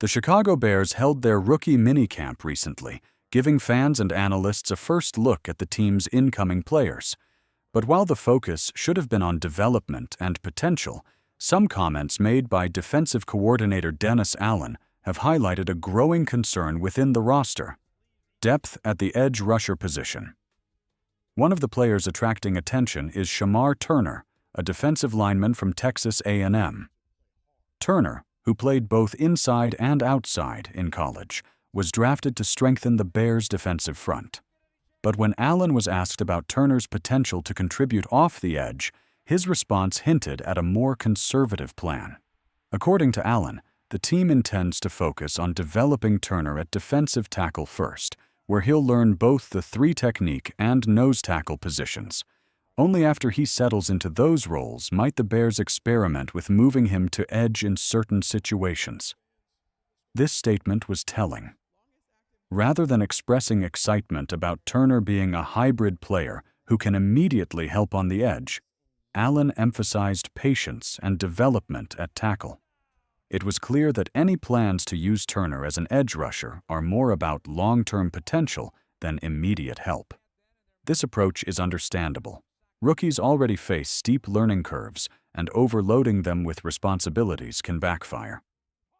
The Chicago Bears held their rookie minicamp recently, giving fans and analysts a first look at the team's incoming players. But while the focus should have been on development and potential, some comments made by defensive coordinator Dennis Allen have highlighted a growing concern within the roster: depth at the edge rusher position. One of the players attracting attention is Shamar Turner, a defensive lineman from Texas A&M. Turner, who played both inside and outside in college, was drafted to strengthen the Bears' defensive front. But when Allen was asked about Turner's potential to contribute off the edge, his response hinted at a more conservative plan. According to Allen, the team intends to focus on developing Turner at defensive tackle first, where he'll learn both the three technique and nose tackle positions. Only after he settles into those roles might the Bears experiment with moving him to edge in certain situations. This statement was telling. Rather than expressing excitement about Turner being a hybrid player who can immediately help on the edge, Allen emphasized patience and development at tackle. It was clear that any plans to use Turner as an edge rusher are more about long-term potential than immediate help. This approach is understandable. Rookies already face steep learning curves, and overloading them with responsibilities can backfire.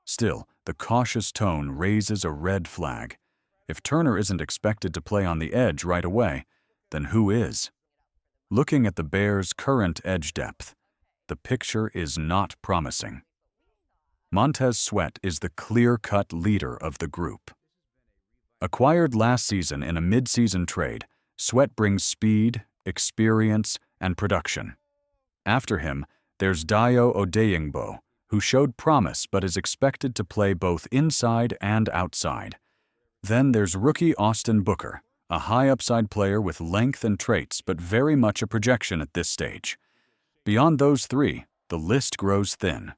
Still, the cautious tone raises a red flag. If Turner isn't expected to play on the edge right away, then who is? Looking at the Bears' current edge depth, the picture is not promising. Montez Sweat is the clear-cut leader of the group. Acquired last season in a mid-season trade, Sweat brings speed, experience, and production. After him, there's Dayo Odeyingbo, who showed promise but is expected to play both inside and outside. Then there's rookie Austin Booker, a high-upside player with length and traits but very much a projection at this stage. Beyond those three, the list grows thin.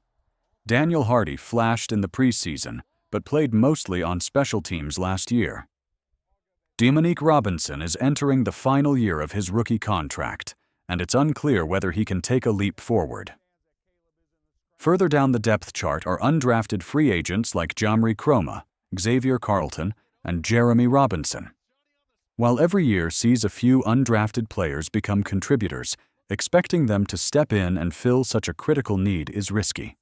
Daniel Hardy flashed in the preseason, but played mostly on special teams last year. Dominique Robinson is entering the final year of his rookie contract, and it's unclear whether he can take a leap forward. Further down the depth chart are undrafted free agents like Jamri Croma, Xavier Carlton, and Jeremy Robinson. While every year sees a few undrafted players become contributors, expecting them to step in and fill such a critical need is risky.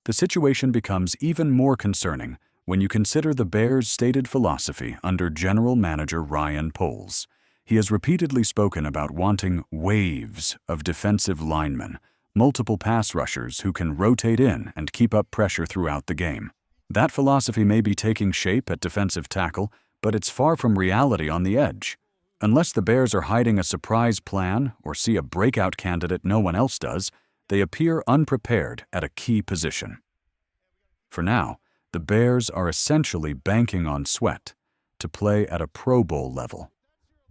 The situation becomes even more concerning when you consider the Bears' stated philosophy under General Manager Ryan Poles. He has repeatedly spoken about wanting waves of defensive linemen, multiple pass rushers who can rotate in and keep up pressure throughout the game. That philosophy may be taking shape at defensive tackle, but it's far from reality on the edge. Unless the Bears are hiding a surprise plan or see a breakout candidate no one else does, they appear unprepared at a key position. For now, the Bears are essentially banking on Sweat to play at a Pro Bowl level,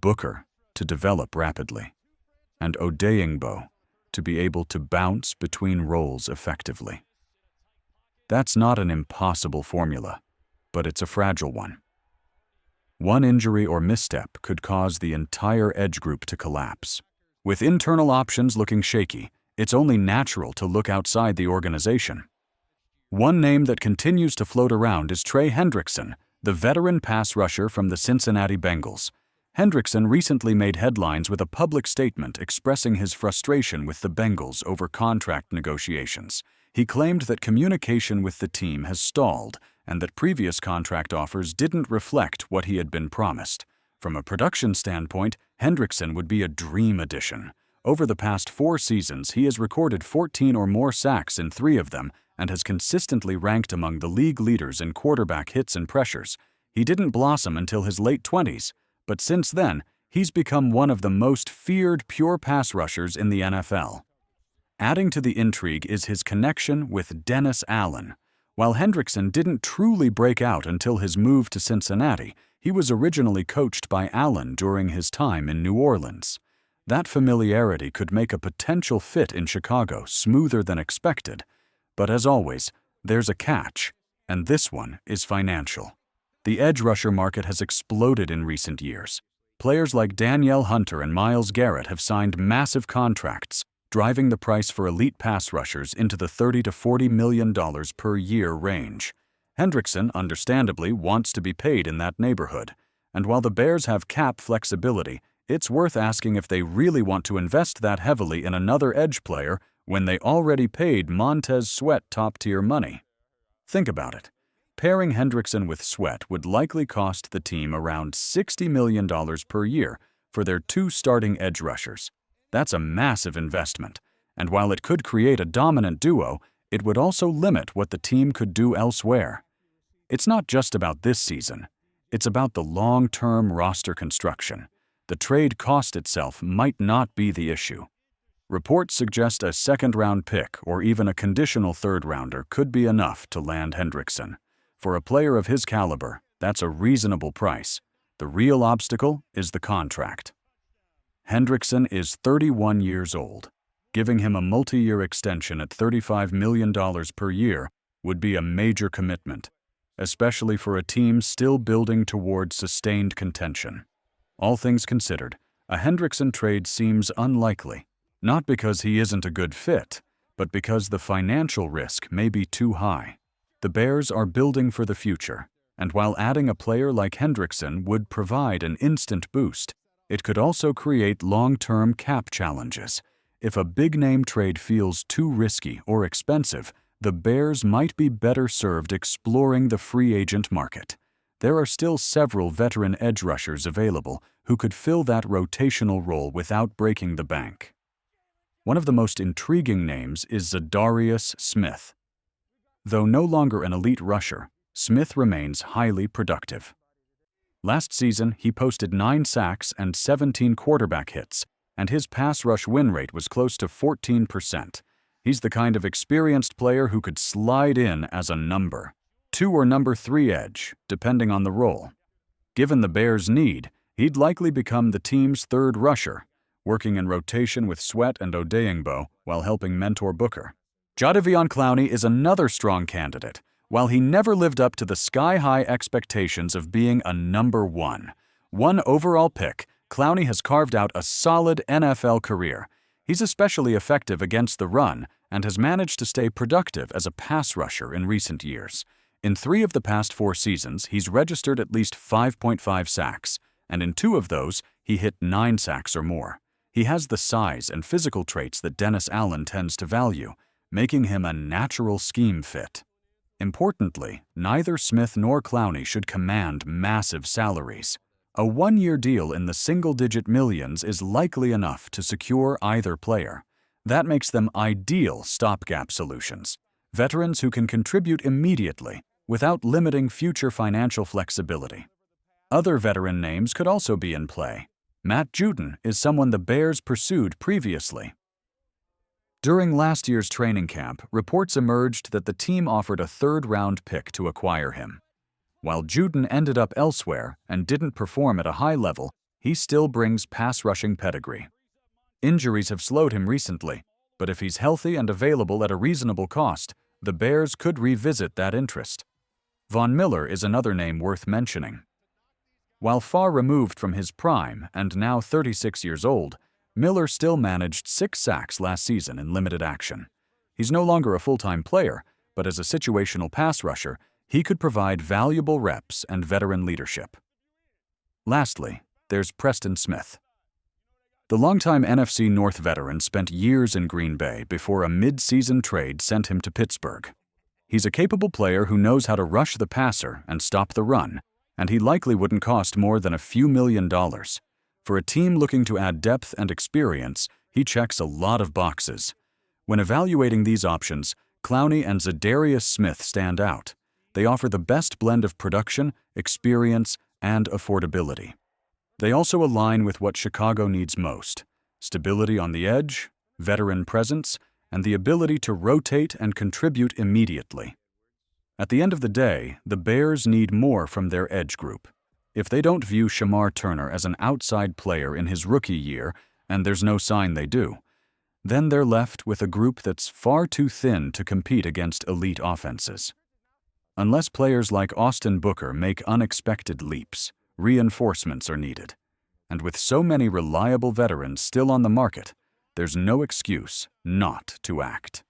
Booker to develop rapidly, and Odeyingbo to be able to bounce between roles effectively. That's not an impossible formula, but it's a fragile one. One injury or misstep could cause the entire edge group to collapse. With internal options looking shaky, it's only natural to look outside the organization. One name that continues to float around is Trey Hendrickson, the veteran pass rusher from the Cincinnati Bengals. Hendrickson recently made headlines with a public statement expressing his frustration with the Bengals over contract negotiations. He claimed that communication with the team has stalled and that previous contract offers didn't reflect what he had been promised. From a production standpoint, Hendrickson would be a dream addition. Over the past 4 seasons, he has recorded 14 or more sacks in 3 of them and has consistently ranked among the league leaders in quarterback hits and pressures. He didn't blossom until his late 20s, but since then, he's become one of the most feared pure pass rushers in the NFL. Adding to the intrigue is his connection with Dennis Allen. While Hendrickson didn't truly break out until his move to Cincinnati, he was originally coached by Allen during his time in New Orleans. That familiarity could make a potential fit in Chicago smoother than expected. But as always, there's a catch, and this one is financial. The edge rusher market has exploded in recent years. Players like Danielle Hunter and Myles Garrett have signed massive contracts, driving the price for elite pass rushers into the $30 to $40 million per year range. Hendrickson, understandably, wants to be paid in that neighborhood, and while the Bears have cap flexibility, it's worth asking if they really want to invest that heavily in another edge player when they already paid Montez Sweat top-tier money. Think about it. Pairing Hendrickson with Sweat would likely cost the team around $60 million per year for their two starting edge rushers. That's a massive investment, and while it could create a dominant duo, it would also limit what the team could do elsewhere. It's not just about this season. It's about the long-term roster construction. The trade cost itself might not be the issue. Reports suggest a second-round pick or even a conditional third-rounder could be enough to land Hendrickson. For a player of his caliber, that's a reasonable price. The real obstacle is the contract. Hendrickson is 31 years old. Giving him a multi-year extension at $35 million per year would be a major commitment, especially for a team still building toward sustained contention. All things considered, a Hendrickson trade seems unlikely, not because he isn't a good fit, but because the financial risk may be too high. The Bears are building for the future, and while adding a player like Hendrickson would provide an instant boost, it could also create long-term cap challenges. If a big-name trade feels too risky or expensive, the Bears might be better served exploring the free agent market. There are still several veteran edge rushers available who could fill that rotational role without breaking the bank. One of the most intriguing names is Zadarius Smith. Though no longer an elite rusher, Smith remains highly productive. Last season, he posted 9 sacks and 17 quarterback hits, and his pass rush win rate was close to 14%. He's the kind of experienced player who could slide in as a number 2 or number 3 edge, depending on the role. Given the Bears' need, he'd likely become the team's third rusher, working in rotation with Sweat and Odeyingbo while helping mentor Booker. Jadeon Clowney is another strong candidate. While he never lived up to the sky-high expectations of being a number 1 overall pick, Clowney has carved out a solid NFL career. He's especially effective against the run and has managed to stay productive as a pass rusher in recent years. In 3 of the past 4 seasons, he's registered at least 5.5 sacks, and in 2 of those, he hit 9 sacks or more. He has the size and physical traits that Dennis Allen tends to value, making him a natural scheme fit. Importantly, neither Smith nor Clowney should command massive salaries. A 1-year deal in the single-digit millions is likely enough to secure either player. That makes them ideal stopgap solutions, veterans who can contribute immediately without limiting future financial flexibility. Other veteran names could also be in play. Matt Judon is someone the Bears pursued previously. During last year's training camp, reports emerged that the team offered a third-round pick to acquire him. While Judon ended up elsewhere and didn't perform at a high level, he still brings pass-rushing pedigree. Injuries have slowed him recently, but if he's healthy and available at a reasonable cost, the Bears could revisit that interest. Von Miller is another name worth mentioning. While far removed from his prime and now 36 years old, Miller still managed 6 sacks last season in limited action. He's no longer a full-time player, but as a situational pass rusher, he could provide valuable reps and veteran leadership. Lastly, there's Preston Smith. The longtime NFC North veteran spent years in Green Bay before a mid-season trade sent him to Pittsburgh. He's a capable player who knows how to rush the passer and stop the run, and he likely wouldn't cost more than a few $1 million. For a team looking to add depth and experience, he checks a lot of boxes. When evaluating these options, Clowney and Zadarius Smith stand out. They offer the best blend of production, experience, and affordability. They also align with what Chicago needs most: stability on the edge, veteran presence, and the ability to rotate and contribute immediately. At the end of the day, the Bears need more from their edge group. If they don't view Shamar Turner as an outside player in his rookie year, and there's no sign they do, then they're left with a group that's far too thin to compete against elite offenses. Unless players like Austin Booker make unexpected leaps, reinforcements are needed. And with so many reliable veterans still on the market, there's no excuse not to act.